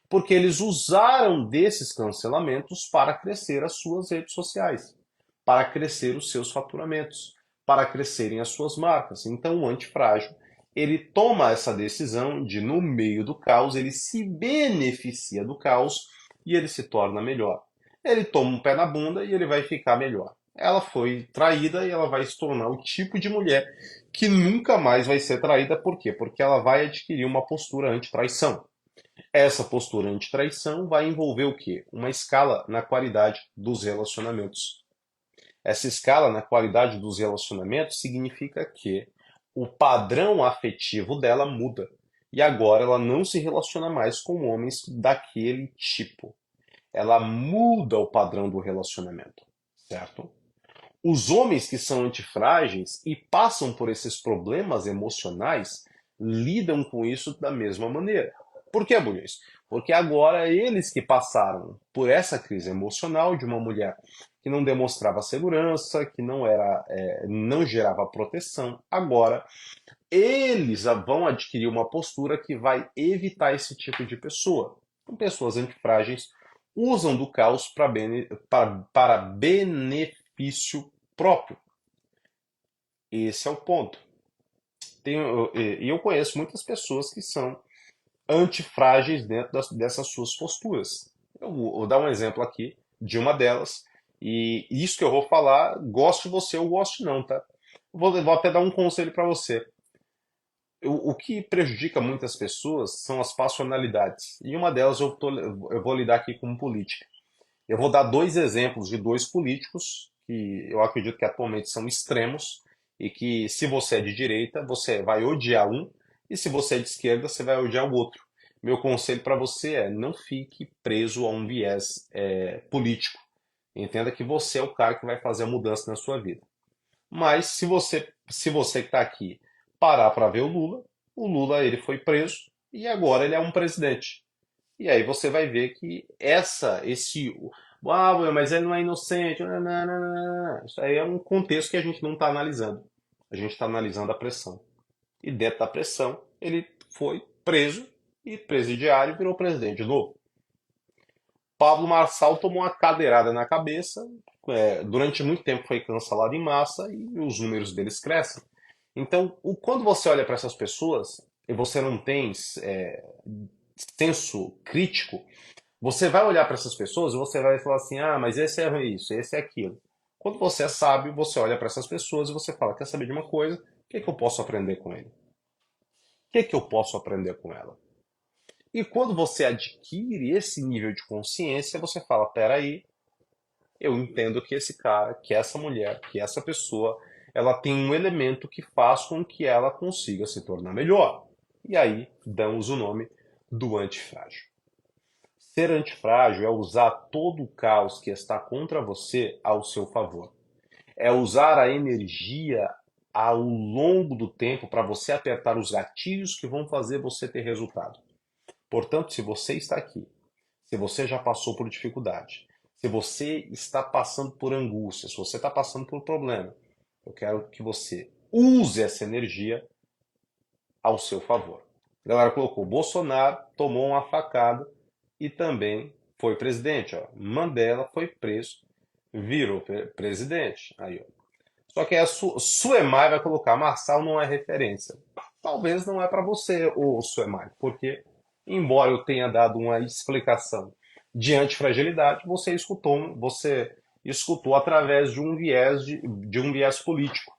Porque eles usaram desses cancelamentos para crescer as suas redes sociais, para crescer os seus faturamentos, para crescerem as suas marcas. Então, o antifrágil, ele toma essa decisão de, no meio do caos, ele se beneficia do caos e ele se torna melhor. Ele toma um pé na bunda e ele vai ficar melhor. Ela foi traída e ela vai se tornar o tipo de mulher que nunca mais vai ser traída. Por quê? Porque ela vai adquirir uma postura anti-traição. Essa postura anti-traição vai envolver o quê? Uma escala na qualidade dos relacionamentos. Essa escala na qualidade dos relacionamentos significa que o padrão afetivo dela muda. E agora ela não se relaciona mais com homens daquele tipo. Ela muda o padrão do relacionamento, certo? Os homens que são antifrágeis e passam por esses problemas emocionais lidam com isso da mesma maneira. Por que, Bulhões? Porque agora eles que passaram por essa crise emocional de uma mulher que não demonstrava segurança, que não gerava proteção, agora eles vão adquirir uma postura que vai evitar esse tipo de pessoa. Então, pessoas antifrágeis usam do caos para benefício próprio. Esse é o ponto. E eu conheço muitas pessoas que são antifrágeis dentro dessas suas posturas. Eu vou dar um exemplo aqui de uma delas, e isso que eu vou falar, goste você ou goste não, tá? Vou até dar um conselho para você. O que prejudica muitas pessoas são as passionalidades. E uma delas eu vou lidar aqui com política. Eu vou dar dois exemplos de dois políticos que eu acredito que atualmente são extremos e que, se você é de direita, você vai odiar um, e se você é de esquerda, você vai odiar o outro. Meu conselho para você é não fique preso a um viés político. Entenda que você é o cara que vai fazer a mudança na sua vida. Mas se você que está aqui parar para ver o Lula ele foi preso e agora ele é um presidente. E aí você vai ver que mas ele não é inocente. Não, não, não, não, não. Isso aí é um contexto que a gente não está analisando. A gente está analisando a pressão. E dentro da pressão, ele foi preso e presidiário virou presidente de novo. Pablo Marçal tomou uma cadeirada na cabeça, durante muito tempo foi cancelado em massa e os números deles crescem. Então, quando você olha para essas pessoas e você não tem senso crítico, você vai olhar para essas pessoas e você vai falar assim: ah, mas esse é isso, esse é aquilo. Quando você é sábio, você olha para essas pessoas e você fala: quer saber de uma coisa? O que é que eu posso aprender com ele? O que é que eu posso aprender com ela? E quando você adquire esse nível de consciência, você fala: peraí, eu entendo que esse cara, que essa mulher, que essa pessoa, ela tem um elemento que faz com que ela consiga se tornar melhor. E aí damos o nome do antifrágil. Ser antifrágil é usar todo o caos que está contra você ao seu favor. É usar a energia ao longo do tempo para você apertar os gatilhos que vão fazer você ter resultado. Portanto, se você está aqui, se você já passou por dificuldade, se você está passando por angústia, se você está passando por problema, eu quero que você use essa energia ao seu favor. A galera colocou: Bolsonaro tomou uma facada e também foi presidente. Ó. Mandela foi preso, virou presidente. Aí, ó. Só que a Suemai vai colocar: Marçal não é referência. Talvez não é para você, o Suemai, porque, embora eu tenha dado uma explicação de antifragilidade, você escutou através de um viés político.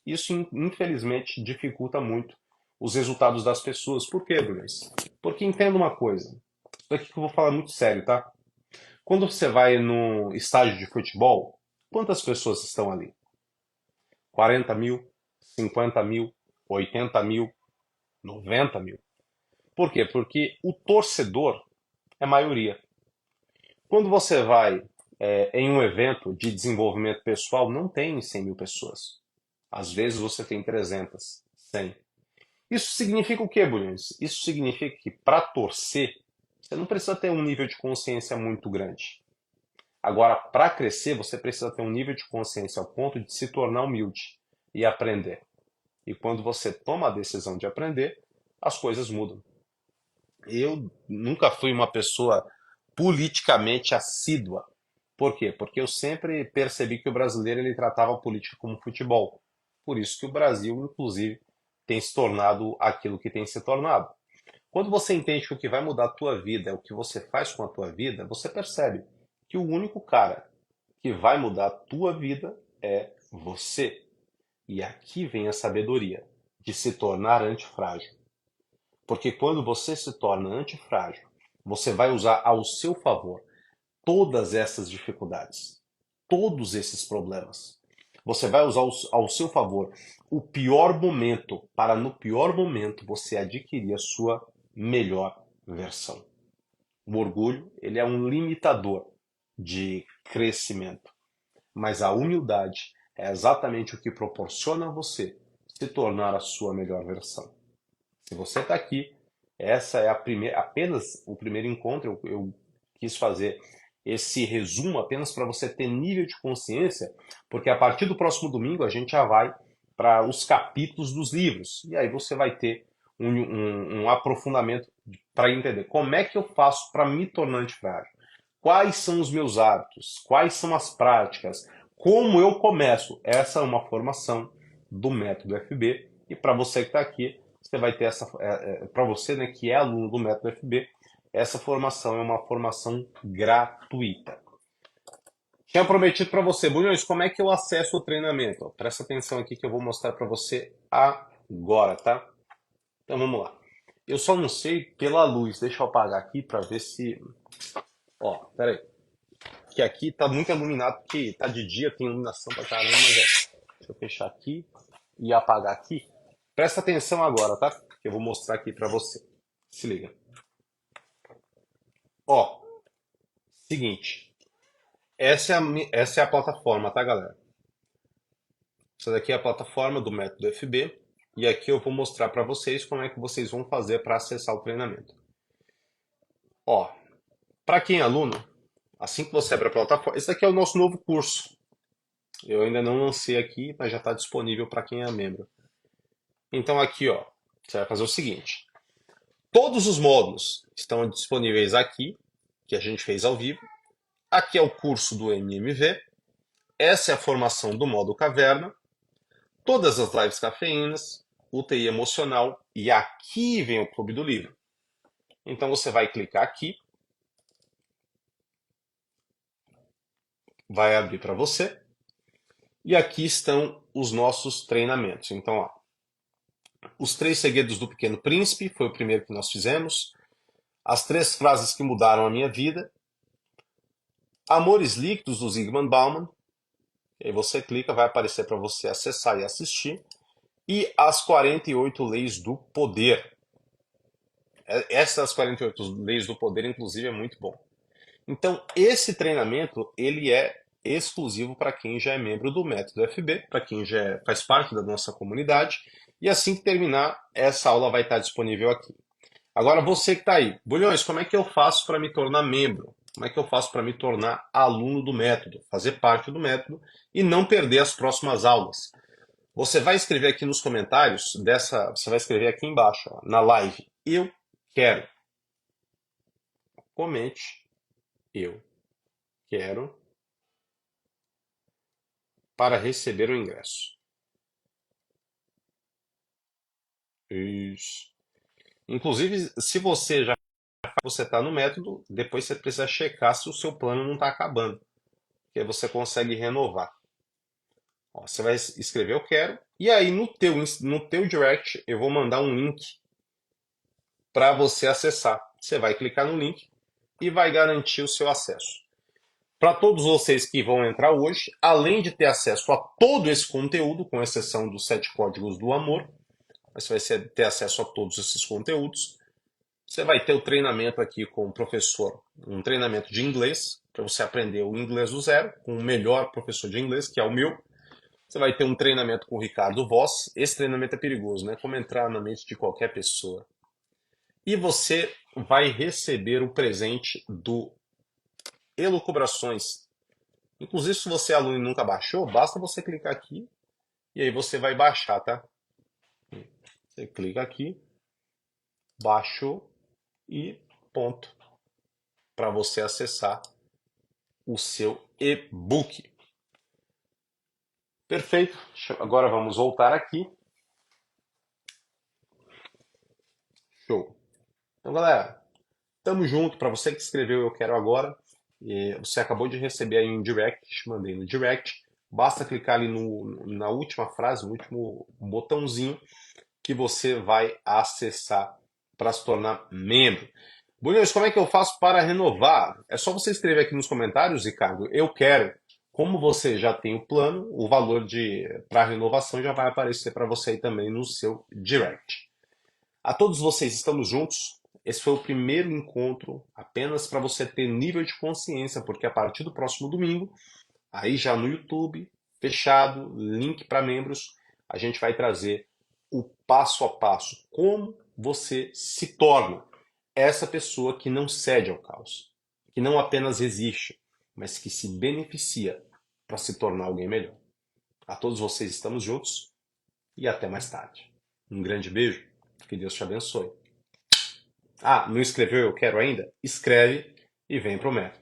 Isso, infelizmente, dificulta muito os resultados das pessoas. Por quê, Brunes? Porque entenda uma coisa. Isso aqui que eu vou falar muito sério, tá? Quando você vai no estádio de futebol, quantas pessoas estão ali? 40 mil? 50 mil? 80 mil? 90 mil? Por quê? Porque o torcedor é maioria. Quando você vai em um evento de desenvolvimento pessoal, não tem 100 mil pessoas. Às vezes você tem 300, 100. Isso significa o quê, Bulhões? Isso significa que para torcer, você não precisa ter um nível de consciência muito grande. Agora, para crescer, você precisa ter um nível de consciência ao ponto de se tornar humilde e aprender. E quando você toma a decisão de aprender, as coisas mudam. Eu nunca fui uma pessoa politicamente assídua. Por quê? Porque eu sempre percebi que o brasileiro ele tratava a política como futebol. Por isso que o Brasil, inclusive, tem se tornado aquilo que tem se tornado. Quando você entende que o que vai mudar a tua vida é o que você faz com a tua vida, você percebe que o único cara que vai mudar a tua vida é você. E aqui vem a sabedoria de se tornar antifrágil. Porque quando você se torna antifrágil, você vai usar ao seu favor todas essas dificuldades, todos esses problemas. Você vai usar ao seu favor o pior momento para no pior momento você adquirir a sua melhor versão. O orgulho, ele é um limitador de crescimento, mas a humildade é exatamente o que proporciona a você se tornar a sua melhor versão. Se você está aqui, essa é a primeira, apenas o primeiro encontro. Eu quis fazer esse resumo apenas para você ter nível de consciência, porque a partir do próximo domingo a gente já vai para os capítulos dos livros. E aí você vai ter um aprofundamento para entender como é que eu faço para me tornar antifrágil. Quais são os meus hábitos? Quais são as práticas? Como eu começo? Essa é uma formação do método FB. E para você que está aqui, você vai ter essa. Para você, né, que é aluno do método FB, essa formação é uma formação gratuita. Tinha prometido para você, Bulhões, como é que eu acesso o treinamento? Ó, presta atenção aqui que eu vou mostrar para você agora, tá? Então vamos lá. Eu só não sei pela luz. Deixa eu apagar aqui para ver se. Ó, pera aí. Que aqui tá muito iluminado, porque tá de dia, tem iluminação pra caramba, mas deixa eu fechar aqui e apagar aqui. Presta atenção agora, tá? Que eu vou mostrar aqui pra você. Se liga. Ó, seguinte. Essa é a plataforma, tá, galera? Essa daqui é a plataforma do método FB. E aqui eu vou mostrar pra vocês como é que vocês vão fazer para acessar o treinamento. Ó, pra quem é aluno, assim que você abre a plataforma, esse daqui é o nosso novo curso. Eu ainda não lancei aqui, mas já está disponível para quem é membro. Então aqui, ó, você vai fazer o seguinte. Todos os módulos estão disponíveis aqui, que a gente fez ao vivo. Aqui é o curso do MMV. Essa é a formação do modo caverna. Todas as lives cafeínas, UTI emocional. E aqui vem o clube do livro. Então você vai clicar aqui. Vai abrir para você. E aqui estão os nossos treinamentos. Então, ó, os 3 segredos do Pequeno Príncipe foi o primeiro que nós fizemos. As 3 frases que mudaram a minha vida. Amores Líquidos, do Zygmunt Bauman. E aí você clica, vai aparecer para você acessar e assistir. E as 48 Leis do Poder. Essas 48 Leis do Poder, inclusive, é muito bom. Então, esse treinamento, ele é exclusivo para quem já é membro do Método FB, para quem já faz parte da nossa comunidade. E assim que terminar, essa aula vai estar disponível aqui. Agora, você que está aí, Bulhões, como é que eu faço para me tornar membro? Como é que eu faço para me tornar aluno do método, fazer parte do método e não perder as próximas aulas? Você vai escrever aqui nos comentários você vai escrever aqui embaixo, ó, na live, eu quero. Comente, eu quero, para receber o ingresso. Isso. Inclusive, se você está no método, depois você precisa checar se o seu plano não está acabando, que aí você consegue renovar. Ó, você vai escrever eu quero, e aí no teu direct eu vou mandar um link para você acessar. Você vai clicar no link e vai garantir o seu acesso. Para todos vocês que vão entrar hoje, além de ter acesso a todo esse conteúdo, com exceção dos 7 códigos do amor, você vai ter acesso a todos esses conteúdos. Você vai ter o treinamento aqui com o professor, um treinamento de inglês, para você aprender o inglês do zero, com o melhor professor de inglês, que é o meu. Você vai ter um treinamento com o Ricardo Voss. Esse treinamento é perigoso, né? Como entrar na mente de qualquer pessoa. E você vai receber o presente do Elucubrações. Inclusive, se você é aluno e nunca baixou, basta você clicar aqui e aí você vai baixar, tá? Você clica aqui, baixou e ponto, para você acessar o seu e-book. Perfeito. Agora vamos voltar aqui. Show. Então, galera, tamo junto. Para você que escreveu Eu Quero Agora, você acabou de receber aí um direct, te mandei no direct. Basta clicar ali na última frase, no último botãozinho, que você vai acessar para se tornar membro. Bulhões, como é que eu faço para renovar? É só você escrever aqui nos comentários, Ricardo, eu quero. Como você já tem o plano, o valor para renovação já vai aparecer para você aí também no seu direct. A todos vocês, estamos juntos. Esse foi o primeiro encontro, apenas para você ter nível de consciência, porque a partir do próximo domingo, aí já no YouTube, fechado, link para membros, a gente vai trazer o passo a passo, como você se torna essa pessoa que não cede ao caos, que não apenas resiste, mas que se beneficia para se tornar alguém melhor. A todos vocês, estamos juntos e até mais tarde. Um grande beijo, que Deus te abençoe. Ah, não escreveu Eu Quero ainda? Escreve e vem pro método.